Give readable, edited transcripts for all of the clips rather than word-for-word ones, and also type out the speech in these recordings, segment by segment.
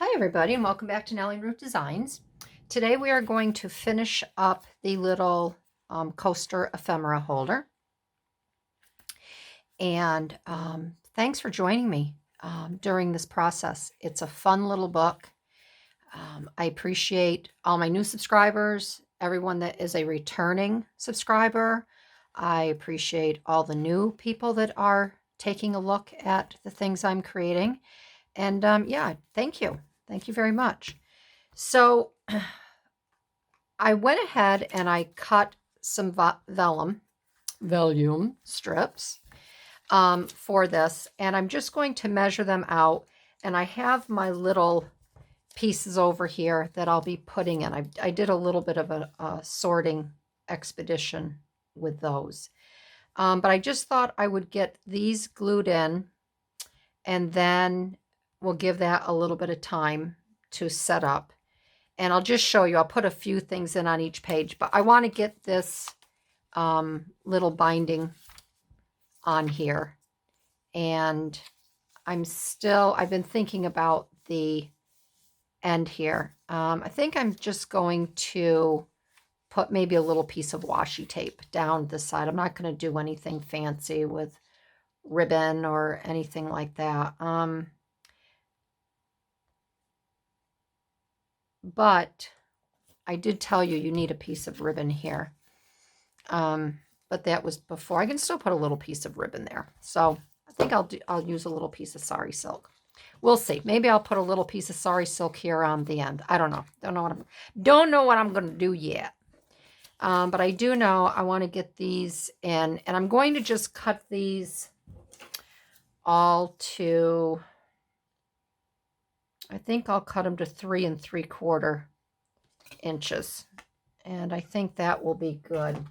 Hi everybody and welcome back to Nellie Root Designs. Today we are going to finish up the little coaster ephemera holder. And thanks for joining me during this process. It's a fun little book. I appreciate all my new subscribers, everyone that is a returning subscriber. I appreciate all the new people that are taking a look at the things I'm creating. And yeah, thank you. Thank you very much. So I went ahead and I cut some vellum strips for this, and I'm just going to measure them out. And I have my little pieces over here that I'll be putting in. I did a little bit of a sorting expedition with those. But I just thought I would get these glued in, and then we'll give that a little bit of time to set up. And I'll just show you. I'll put a few things in on each page, but I want to get this little binding on here. And I've been thinking about the end here. I think I'm just going to put maybe a little piece of washi tape down this side. I'm not going to do anything fancy with ribbon or anything like that. But I did tell you you need a piece of ribbon here. But that was before. I can still put a little piece of ribbon there. So I think I'll use a little piece of sari silk. We'll see. Maybe I'll put a little piece of sari silk here on the end. I don't know. Don't know what I'm going to do yet. But I do know I want to get these in, and I'm going to just cut these all to, I think I'll cut them to 3 3/4 inches. And I think that will be good.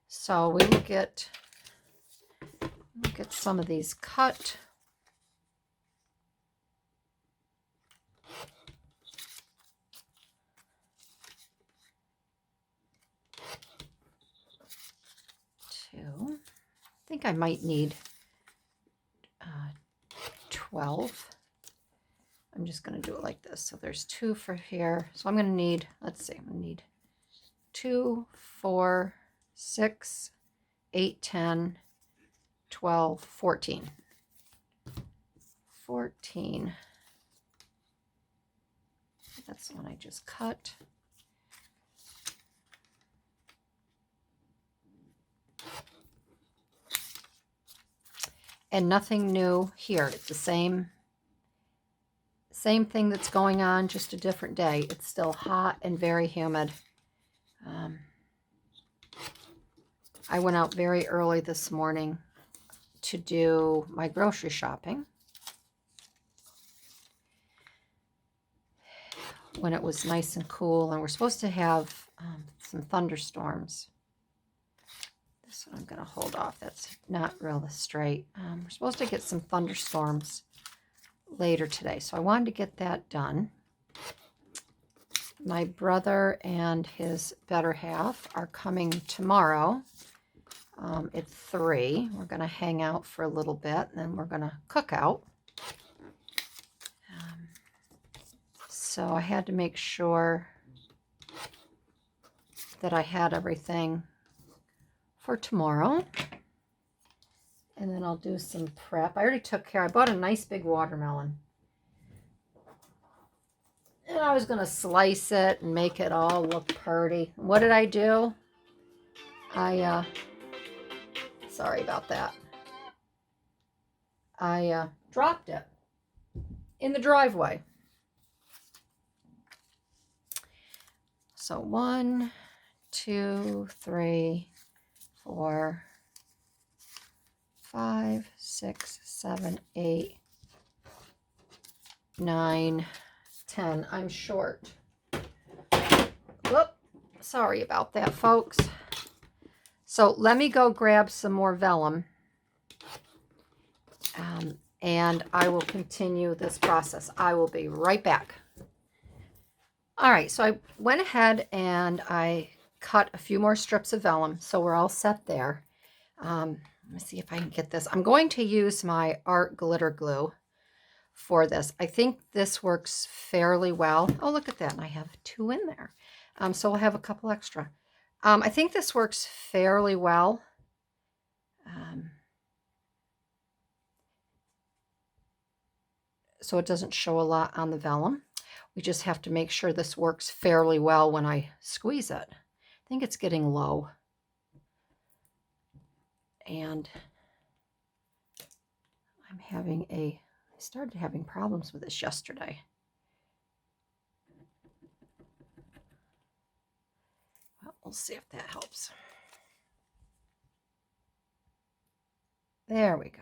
So we will get some of these cut. I think I might need 12. I'm just going to do it like this. So there's 2 for here. So I'm going to need, let's see, I'm going to need 2, 4, 6, 8, 10, 12, 14. 14. That's the one I just cut. And nothing new here. It's the same thing that's going on, just a different day. It's still hot and very humid. I went out very early this morning to do my grocery shopping when it was nice and cool, and we're supposed to have some thunderstorms. This one I'm going to hold off. That's not real straight. We're supposed to get some thunderstorms later today, so I wanted to get that done. My brother and his better half are coming tomorrow at 3. We're going to hang out for a little bit, and then we're going to cook out. So I had to make sure that I had everything for tomorrow. And then I'll do some prep. I already took care. I bought a nice big watermelon. And I was going to slice it and make it all look pretty. What did I do? Sorry about that. I dropped it in the driveway. So 1, 2, 3, 4, 5, 6, 7, 8, 9, 10. I'm short. Whoop. Sorry about that, folks. So let me go grab some more vellum, and I will continue this process. I will be right back. All right, so I went ahead and I cut a few more strips of vellum, so we're all set there. Let me see if I can get this. I'm going to use my art glitter glue for this. I think this works fairly well. Oh, look at that. And I have 2 in there. So we'll have a couple extra. I think this works fairly well. So it doesn't show a lot on the vellum. We just have to make sure this works fairly well when I squeeze it. I think it's getting low. And I started having problems with this yesterday. Well, we'll see if that helps. There we go.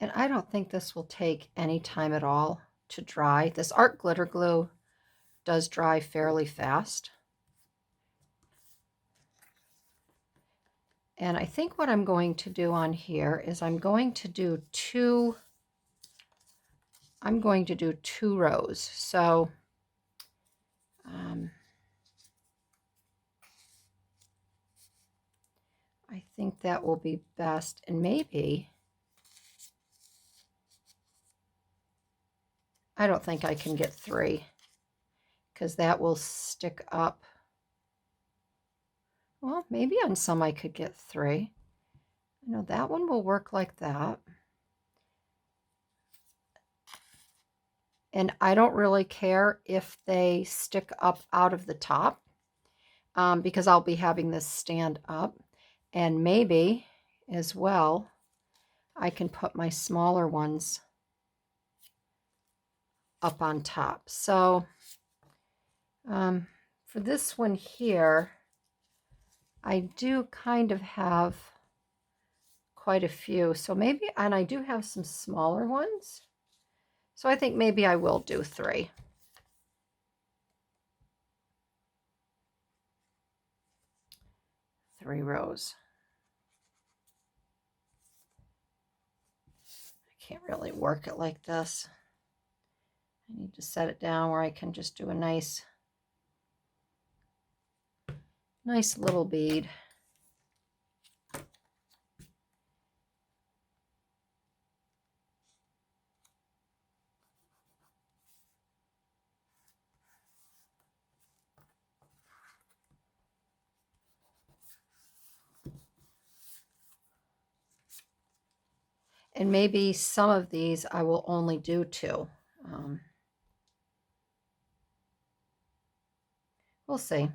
And I don't think this will take any time at all to dry. This art glitter glue does dry fairly fast. And I think what I'm going to do on here is I'm going to do two rows. So I think that will be best. And maybe, I don't think I can get 3 because that will stick up. Well, maybe on some I could get 3. You know, that one will work like that. And I don't really care if they stick up out of the top because I'll be having this stand up. And maybe as well, I can put my smaller ones up on top. So for this one here, I do kind of have quite a few. So maybe, and I do have some smaller ones. So I think maybe I will do 3. Three rows. I can't really work it like this. I need to set it down where I can just do a nice little bead. And maybe some of these I will only do 2. We'll see.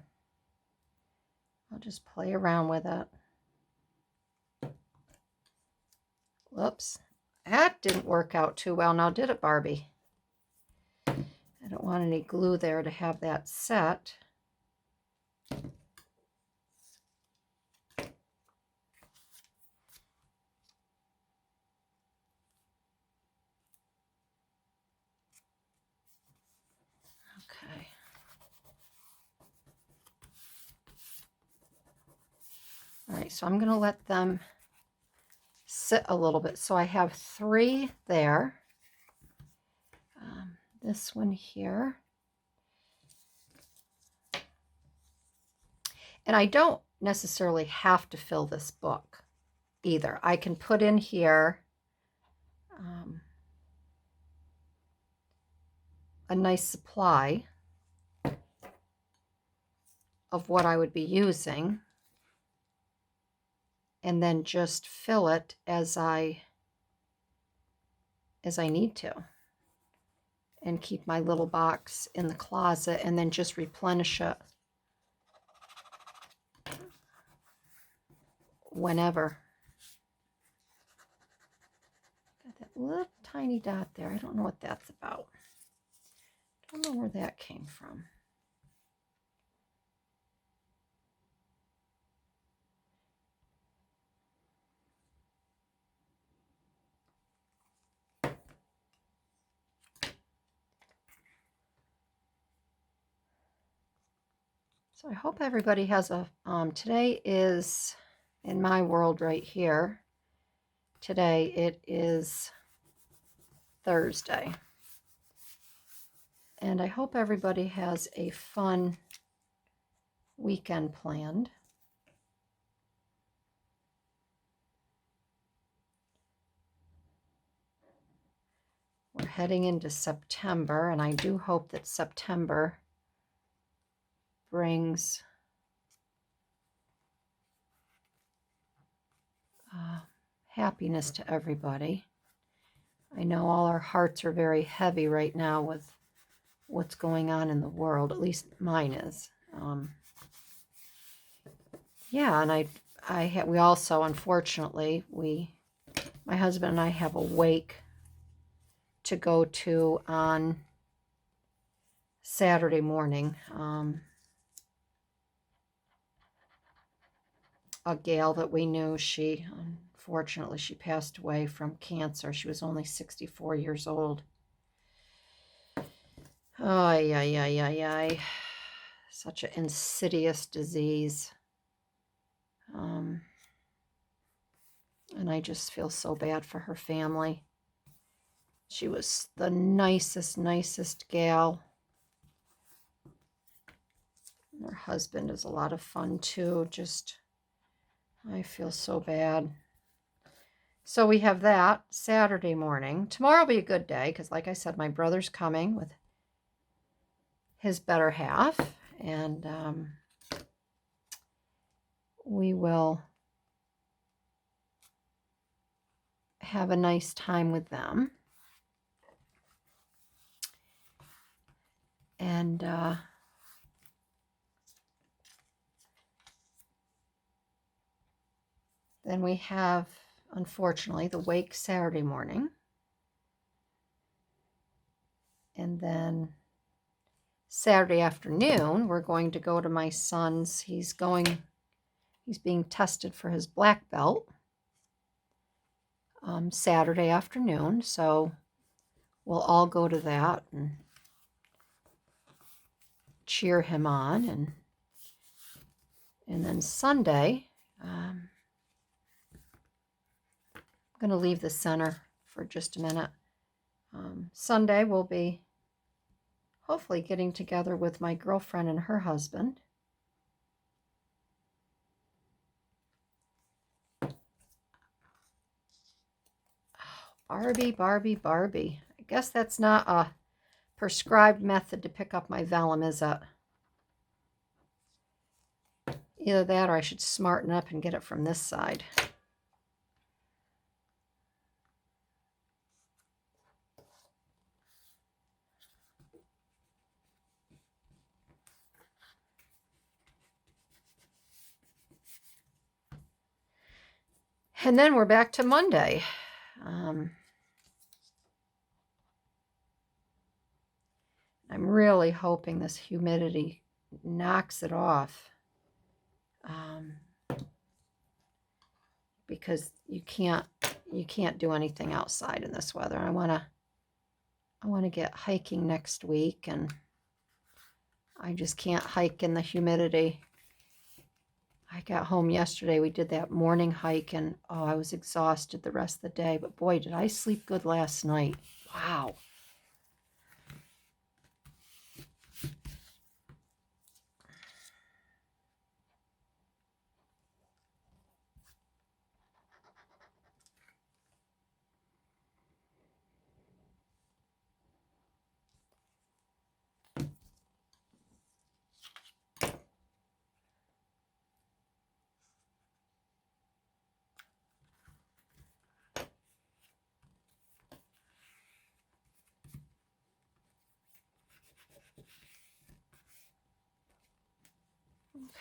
I'll just play around with it. Whoops. That didn't work out too well now, did it, Barbie? I don't want any glue there to have that set. Okay. All right, so I'm going to let them sit a little bit. So I have 3 there. This one here. And I don't necessarily have to fill this book either. I can put in here a nice supply of what I would be using and then just fill it as I need to, and keep my little box in the closet and then just replenish it whenever. Got that little tiny dot there. I don't know what that's about. I don't know where that came from. So I hope everybody has a, today is, in my world right here, Today it is Thursday. And I hope everybody has a fun weekend planned. We're heading into September, and I do hope that September brings happiness to everybody. I know all our hearts are very heavy right now with what's going on in the world. At least mine is. Yeah, and we also, unfortunately, my husband and I have a wake to go to on Saturday morning. A gal that we knew, unfortunately, she passed away from cancer. She was only 64 years old. Ay, ay, ay, ay, ay. Such an insidious disease. And I just feel so bad for her family. She was the nicest gal. And her husband is a lot of fun too. I feel so bad. So we have that Saturday morning. Tomorrow will be a good day because, like I said, my brother's coming with his better half. And we will have a nice time with them. And then we have, unfortunately, the wake Saturday morning. And then Saturday afternoon, we're going to go to my son's. He's being tested for his black belt Saturday afternoon. So we'll all go to that and cheer him on. And then Sunday, I'm going to leave the center for just a minute. Sunday, we'll be hopefully getting together with my girlfriend and her husband. Oh, Barbie. I guess that's not a prescribed method to pick up my vellum, is it? Either that or I should smarten up and get it from this side. And then we're back to Monday. I'm really hoping this humidity knocks it off. Because you can't do anything outside in this weather. I want to get hiking next week, and I just can't hike in the humidity. I got home yesterday. We did that morning hike, and I was exhausted the rest of the day. But boy, did I sleep good last night. Wow.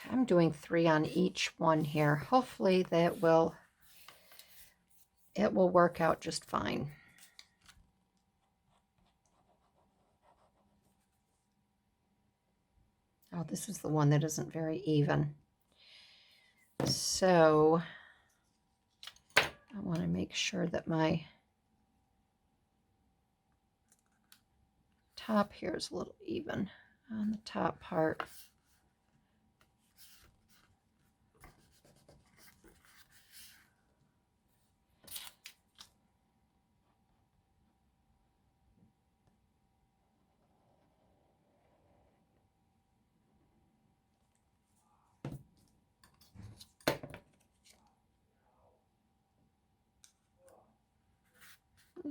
I'm doing 3 on each one here. Hopefully it will work out just fine. Oh, this is the one that isn't very even. So I want to make sure that my top here is a little even on the top part.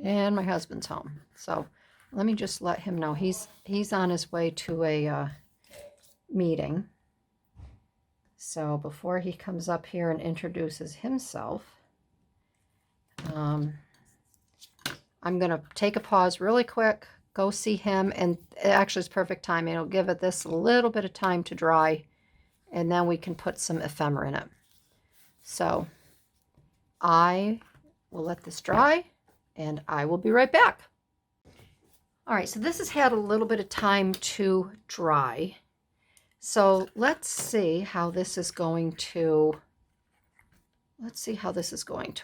And my husband's home. So let me just let him know he's on his way to a meeting. So before he comes up here and introduces himself, I'm going to take a pause really quick, go see him, and it actually is perfect timing. It'll give it this a little bit of time to dry, and then we can put some ephemera in it. So I will let this dry, and I will be right back. All right, so this has had a little bit of time to dry. So let's see how this is going to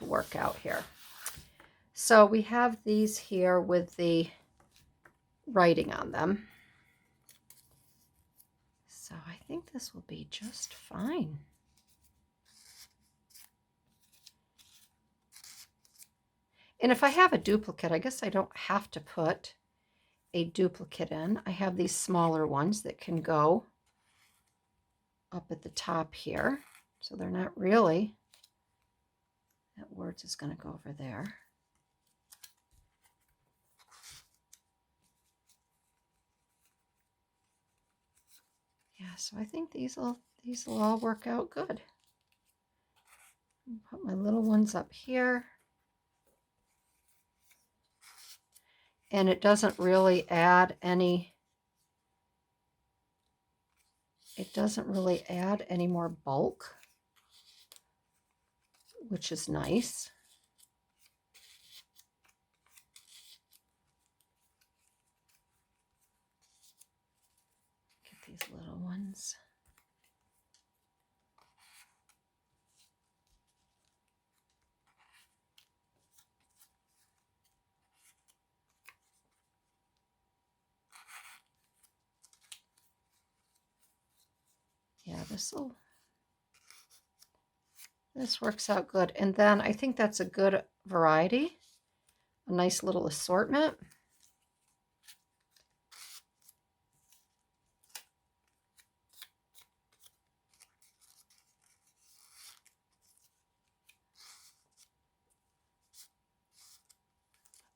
work out here. So we have these here with the writing on them. So I think this will be just fine. And if I have a duplicate, I guess I don't have to put a duplicate in. I have these smaller ones that can go up at the top here. So they're not really, that words is going to go over there. Yeah, so I think these will all work out good. Put my little ones up here. And it doesn't really add any, more bulk, which is nice. Get these little ones. Yeah, this works out good. And then I think that's a good variety, a nice little assortment. Put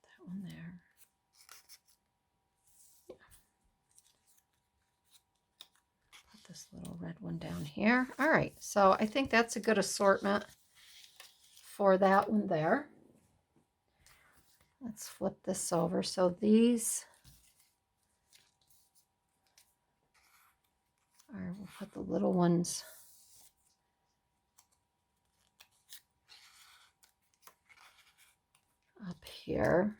that one there. Yeah. Put this little red one down here. All right, so I think that's a good assortment for that one there. Let's flip this over. So these are, we'll put the little ones up here.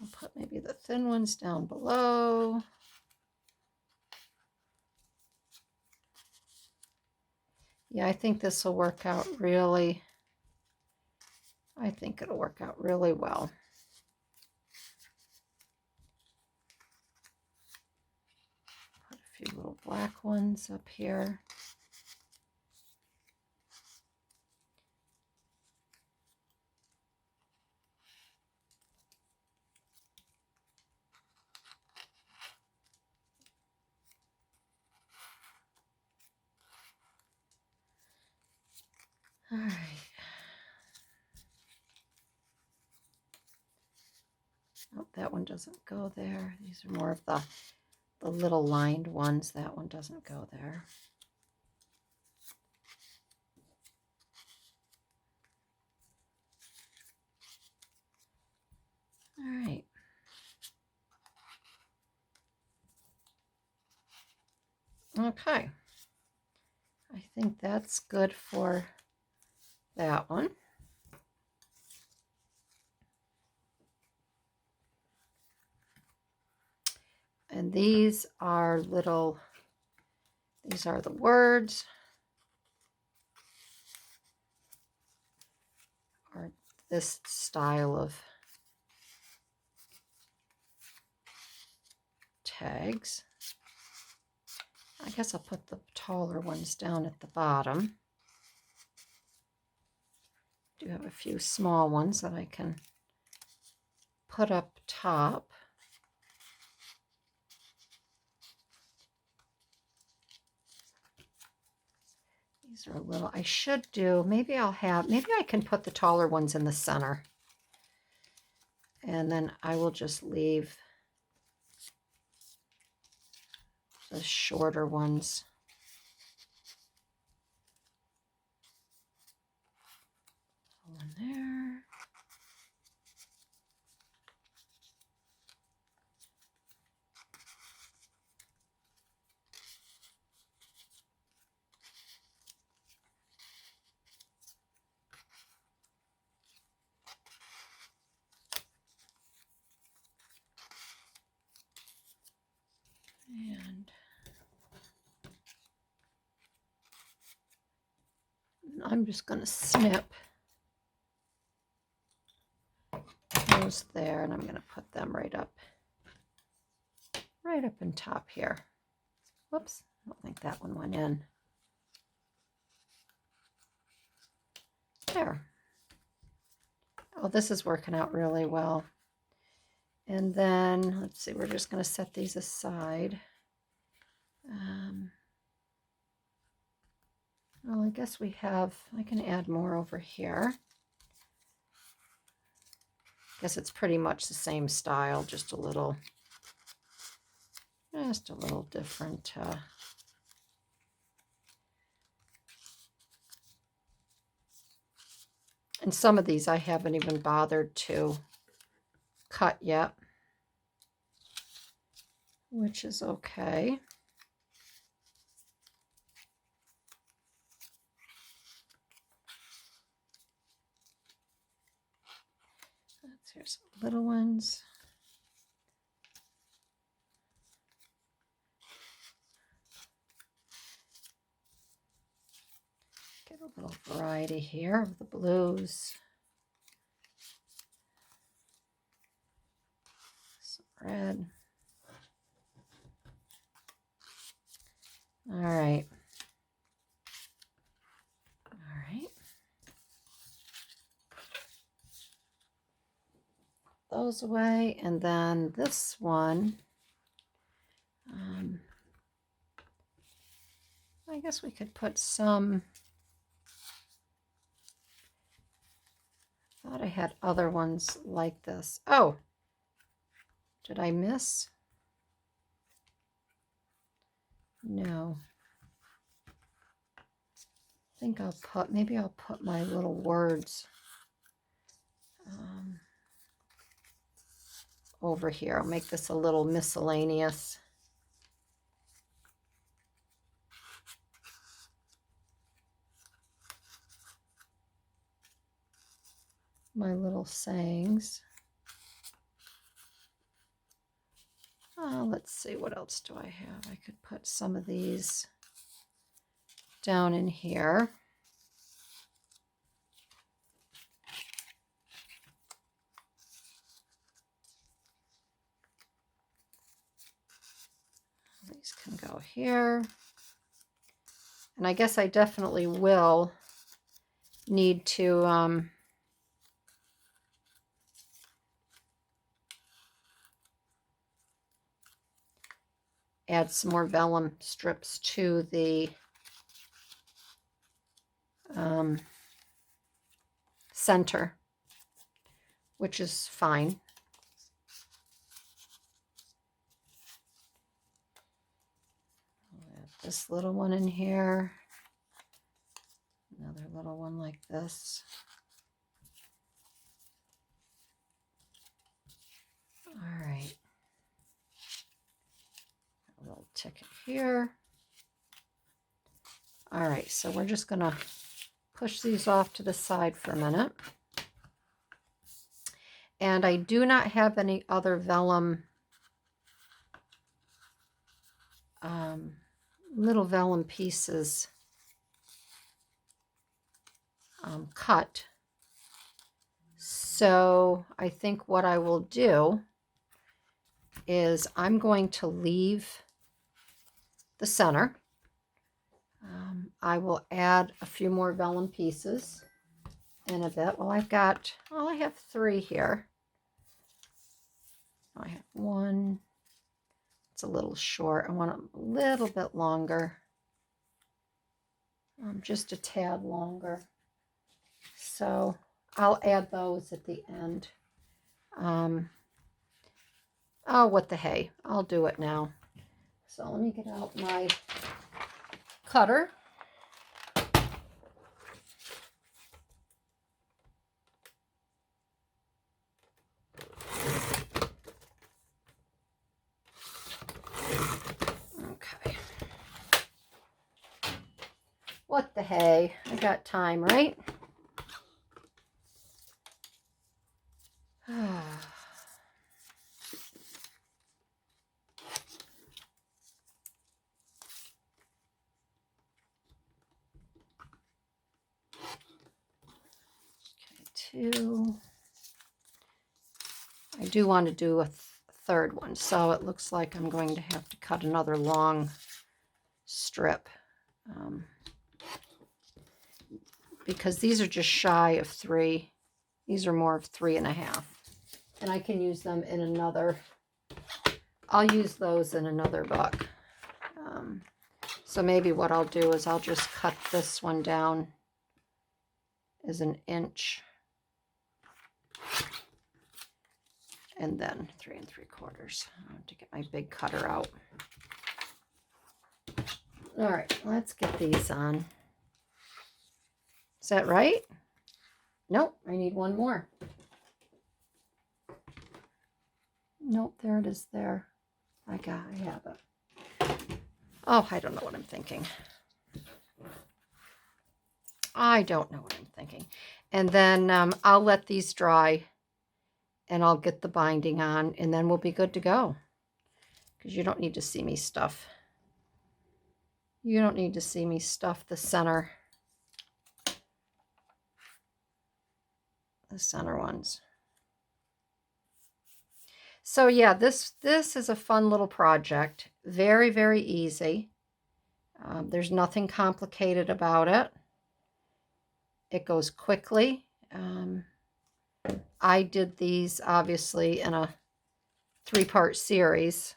I'll put maybe the thin ones down below. Yeah, I think this will work out really, I think it'll work out really well. Put a few little black ones up here. All right. Oh, that one doesn't go there. These are more of the little lined ones. That one doesn't go there. All right. Okay. I think that's good for that one. And these are the words, or this style of tags. I guess I'll put the taller ones down at the bottom. I do have a few small ones that I can put up top. These are a little, I should do, maybe I can put the taller ones in the center. And then I will just leave the shorter ones. One there. And I'm just going to snip those there, and I'm going to put them right up in top here. Whoops, I don't think that one went in. There. Oh, this is working out really well. And then, let's see, we're just going to set these aside. Well, I guess I can add more over here. I guess it's pretty much the same style, just a little different. And some of these I haven't even bothered to cut yet, which is okay. Here's some little ones. Get a little variety here of the blues. Some red. All right. Those away, and then this one, I guess we could put some, I thought I had other ones like this. Oh, did I miss? No. I think maybe I'll put my little words over here. I'll make this a little miscellaneous. My little sayings. Let's see, what else do I have? I could put some of these down in here. These can go here. And I guess I definitely will need to add some more vellum strips to the center, which is fine. I'll add this little one in here, another little one like this. All right, a little ticket here. All right, so we're just gonna push these off to the side for a minute. And I do not have any other vellum, little vellum pieces cut. So I think what I will do is I'm going to leave the center. I will add a few more vellum pieces in a bit. Well, I have 3 here. I have one. It's a little short. I want it a little bit longer. Just a tad longer. So I'll add those at the end. Oh, what the hey. I'll do it now. So let me get out my cutter. Okay. What the hey? I got time, right? Two. I do want to do a third one, so it looks like I'm going to have to cut another long strip because these are just shy of 3. These are more of 3.5, and I can use them in another. I'll use those in another book. So maybe what I'll do is I'll just cut this one down as 1 inch. And then 3 3/4 to get my big cutter out. All right, let's get these on. Is that right? Nope, I need one more. Nope, there it is there. I have it. Oh, I don't know what I'm thinking. I don't know what I'm thinking. And then I'll let these dry and I'll get the binding on and then we'll be good to go. Because you don't need to see me stuff. You don't need to see me stuff the center ones. So yeah, this is a fun little project. Very, very easy. There's nothing complicated about it. It goes quickly. I did these obviously in a 3-part series,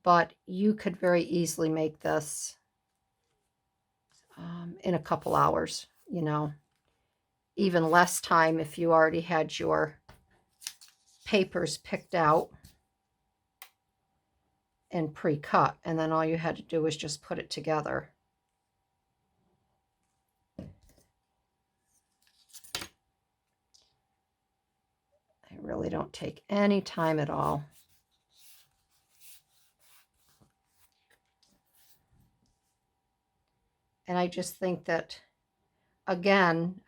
but you could very easily make this in a couple hours, you know, even less time if you already had your papers picked out and pre-cut, and then all you had to do was just put it together. They really don't take any time at all. And I just think that, again,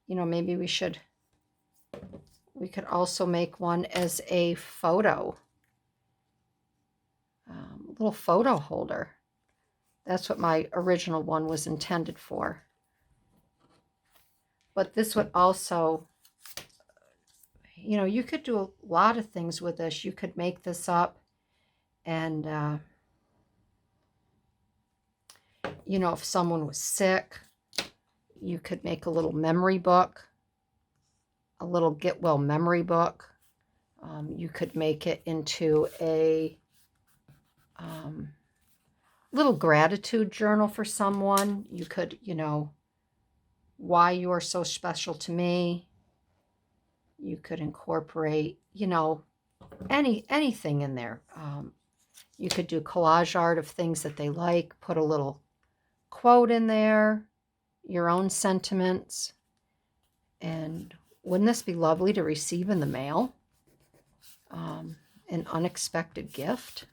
you know, maybe we could also make one as a photo, little photo holder. That's what my original one was intended for. But this would also, you know, you could do a lot of things with this. You could make this up and, you know, if someone was sick, you could make a little memory book, a little get well memory book. You could make it into a little gratitude journal for someone. You could, you know, why you are so special to me. You could incorporate, you know, anything in there. You could do collage art of things that they like, put a little quote in there, your own sentiments. And wouldn't this be lovely to receive in the mail? An unexpected gift.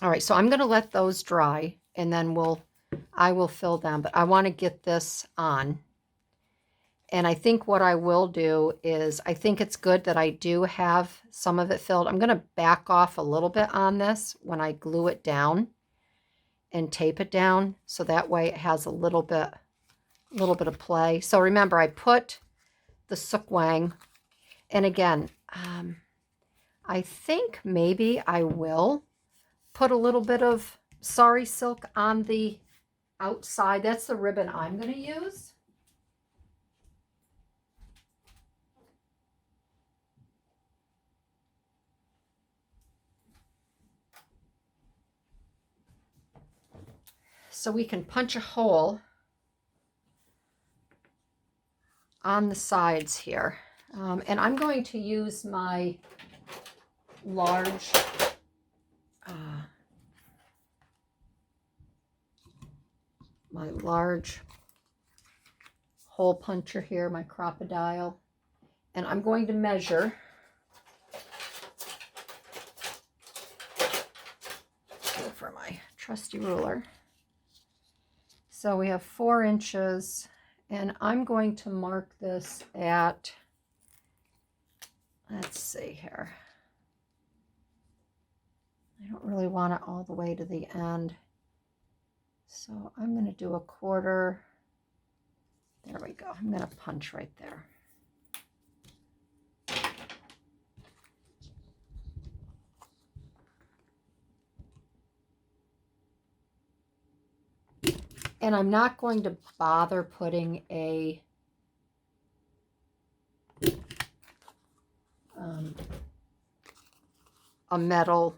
All right, so I'm going to let those dry and then I will fill them, but I want to get this on. And I think what I will do is, I think it's good that I do have some of it filled. I'm going to back off a little bit on this when I glue it down and tape it down, so that way it has a little bit of play. So remember, I put the sukwang, and again, I think maybe I will put a little bit of sari silk on the outside. That's the ribbon I'm going to use. so we can punch a hole on the sides here. And I'm going to use my large hole puncher here, my crocodile, and I'm going to measure for my trusty ruler. So we have 4 inches, and I'm going to mark this at, let's see here, I don't really want it all the way to the end, so I'm going to do 1/4. There we go. I'm going to punch right there. And I'm not going to bother putting a metal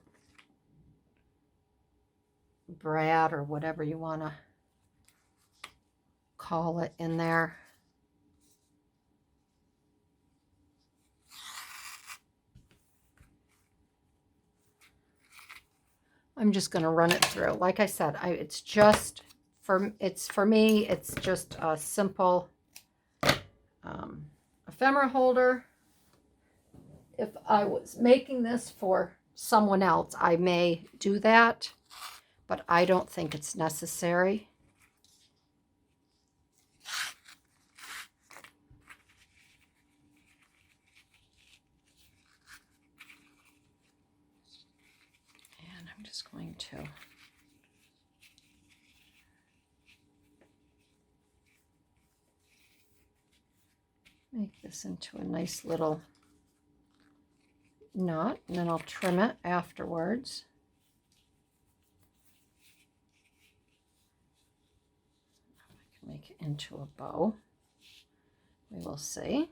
brad or whatever you want to call it in there. I'm just going to run it through. Like I said, it's just for me, it's just a simple ephemera holder. If I was making this for someone else, I may do that, but I don't think it's necessary. And I'm just going to make this into a nice little knot, and then I'll trim it afterwards. I can make it into a bow. We will see.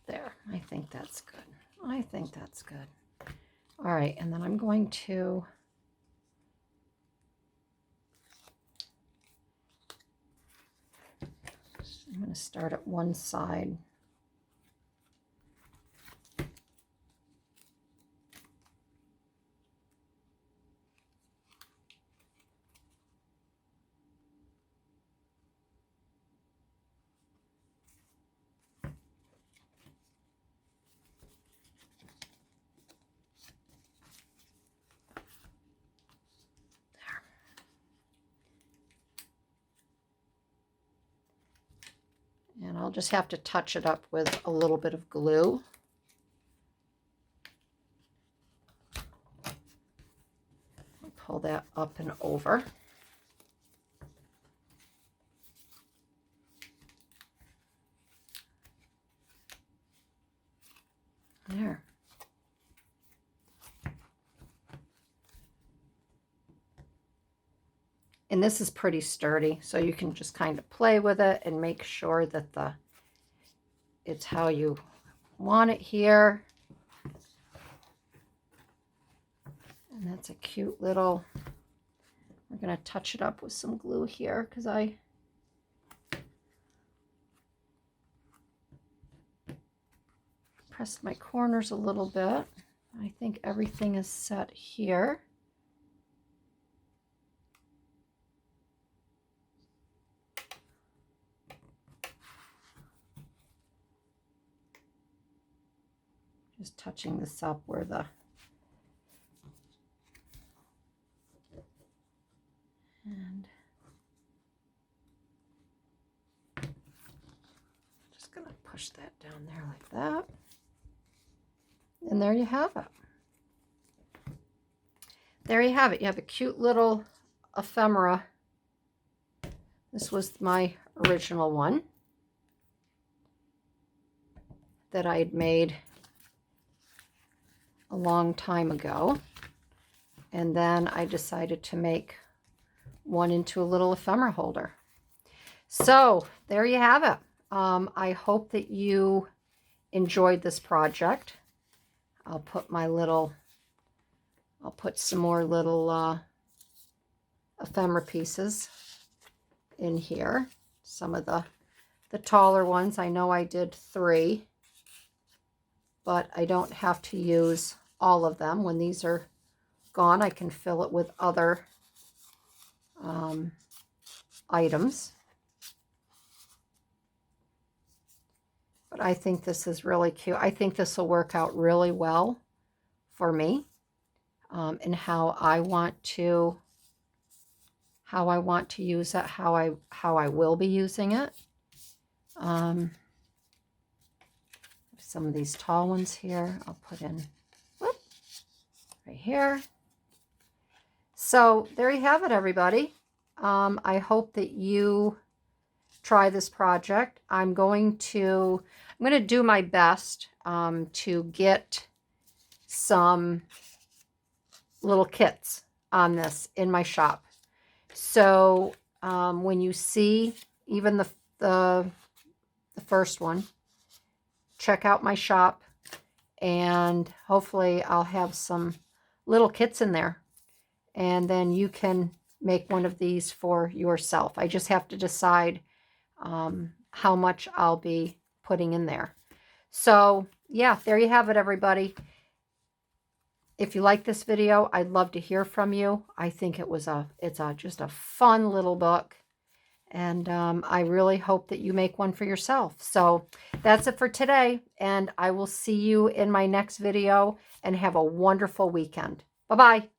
There, I think that's good. I think that's good. All right, and then I'm going to start at one side. And I'll just have to touch it up with a little bit of glue. I'll pull that up and over. There. And this is pretty sturdy, so you can just kind of play with it and make sure that it's how you want it here. And that's a cute little, we're going to touch it up with some glue here because I pressed my corners a little bit. I think everything is set here. Just touching this up where the and just gonna push that down there like that. And there you have it. There you have it. You have a cute little ephemera This was my original one that I had made a long time ago. And then I decided to make one into a little ephemera holder. So there you have it. I hope that you enjoyed this project. I'll put some more little ephemera pieces in here. Some of the taller ones. I know I did 3, but I don't have to use all of them. When these are gone, I can fill it with other items. But I think this is really cute. I think this will work out really well for me, and how I want to use it, how I will be using it. Some of these tall ones here, I'll put in right here. So there you have it, everybody. I hope that you try this project. I'm going to do my best to get some little kits on this in my shop. So when you see even the first one, check out my shop, and hopefully I'll have some little kits in there, and then you can make one of these for yourself. I just have to decide how much I'll be putting in there. So yeah, there you have it, everybody. If you like this video, I'd love to hear from you. I think it's just a fun little book, and I really hope that you make one for yourself. So that's it for today, and I will see you in my next video, and have a wonderful weekend. Bye-bye.